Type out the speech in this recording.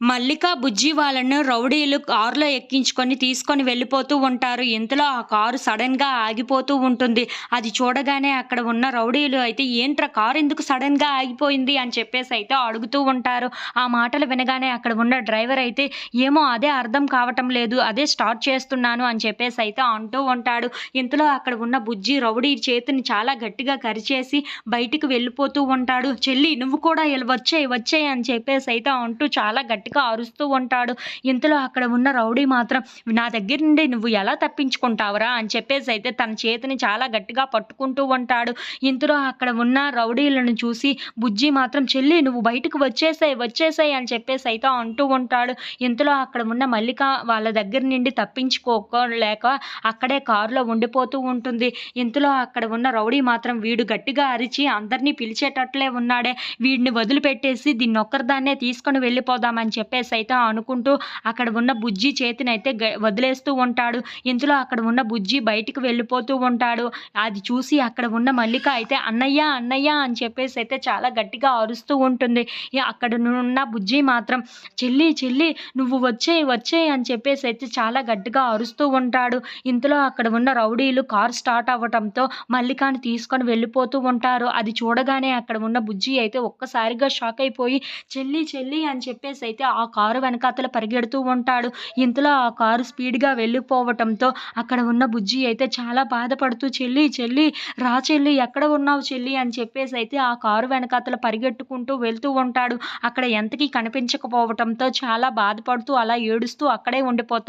మల్లిక, బుజ్జి వాళ్ళను రౌడీలు కారులో ఎక్కించుకొని తీసుకొని వెళ్ళిపోతూ ఉంటారు. ఇంతలో ఆ కారు సడెన్‌గా ఆగిపోతూ ఉంటుంది. అది చూడగానే అక్కడ ఉన్న రౌడీలు అయితే "ఏంట్రా కారు ఎందుకు సడెన్‌గా ఆగిపోయింది?" అని చెప్పేసైతే అడుగుతూ ఉంటారు. ఆ మాటలు వినగానే అక్కడ ఉన్న డ్రైవర్ అయితే "ఏమో అదే అర్థం కావటం లేదు. అదే స్టార్ట్ చేస్తున్నాను" అని చెప్పేసైతే అంటూ ఉంటాడు. ఇంతలో అక్కడ ఉన్న బుజ్జి రౌడీ చేతిని చాలా గట్టిగా కరిచేసి బయటికి వెళ్ళిపోతూ ఉంటాడు. "చెల్లి నువ్వు కూడా వచ్చేయి, వచ్చేయి" అని చెప్పేసైతే అంటూ చాలా గట్టిగా అరుస్తూ ఉంటాడు. ఇంతలో అక్కడ ఉన్న రౌడీ మాత్రం "నా దగ్గర నుండి నువ్వు ఎలా తప్పించుకుంటావురా" అని చెప్పేసైతే తన చేతిని చాలా గట్టిగా పట్టుకుంటూ ఉంటాడు. ఇంతలో అక్కడ ఉన్న రౌడీలను చూసి బుజ్జి మాత్రం "చెల్లి నువ్వు బయటకు వచ్చేసేయ్, వచ్చేసేయ్" అని చెప్పేసైతే అంటూ ఉంటాడు. ఇంతలో అక్కడ ఉన్న మల్లిక వాళ్ళ దగ్గర నుండి తప్పించుకోలేక అక్కడే కారులో ఉండిపోతూ ఉంటుంది. ఇంతలో అక్కడ ఉన్న రౌడీ మాత్రం వీడు గట్టిగా అరిచి అందరిని పిలిచేటట్లే ఉన్నాడే, వీడిని వదిలిపెట్టేసి దీన్నొక్కరిదాన్నే తీసుకొని వెళ్ళిపోదాం అని చెప్పేసైతే అనుకుంటూ అక్కడ ఉన్న బుజ్జి చేతినైతే వదిలేస్తూ ఉంటాడు. ఇంతలో అక్కడ ఉన్న బుజ్జి బయటికి వెళ్ళిపోతూ ఉంటాడు. అది చూసి అక్కడ ఉన్న మల్లిక అయితే "అన్నయ్య, అన్నయ్య" అని చెప్పేసైతే చాలా గట్టిగా అరుస్తూ ఉంటుంది. అక్కడ ఉన్న బుజ్జి మాత్రం "చెల్లి, చెల్లి నువ్వు వచ్చేయి, వచ్చేయి" అని చెప్పేసైతే చాలా గట్టిగా అరుస్తూ ఉంటాడు. ఇంతలో అక్కడ ఉన్న రౌడీలు కారు స్టార్ట్ అవ్వటంతో మల్లికని తీసుకొని వెళ్ళిపోతూ ఉంటారు. అది చూడగానే అక్కడ ఉన్న బుజ్జి అయితే ఒక్కసారిగా షాక్ అయిపోయి "చెల్లి, చెల్లి" అని చెప్పేసైతే ఆ కారు వెనకాతల పరిగెడుతూ ఉంటాడు. ఇంతలో ఆ కారు స్పీడ్‌గా వెళ్ళిపోవటంతో అక్కడ ఉన్న బుజ్జి అయితే చాలా బాధపడుతూ "చెల్లి, చెల్లి రా చెల్లి ఎక్కడ ఉన్నావు చెల్లి" అని చెప్పేసైతే ఆ కారు వెనకాతల పరిగెట్టుకుంటూ వెళ్తూ ఉంటాడు. అక్కడ ఎంతకీ కనిపించకపోవటంతో చాలా బాధపడుతూ అలా ఏడుస్తూ అక్కడే ఉండిపోతాడు.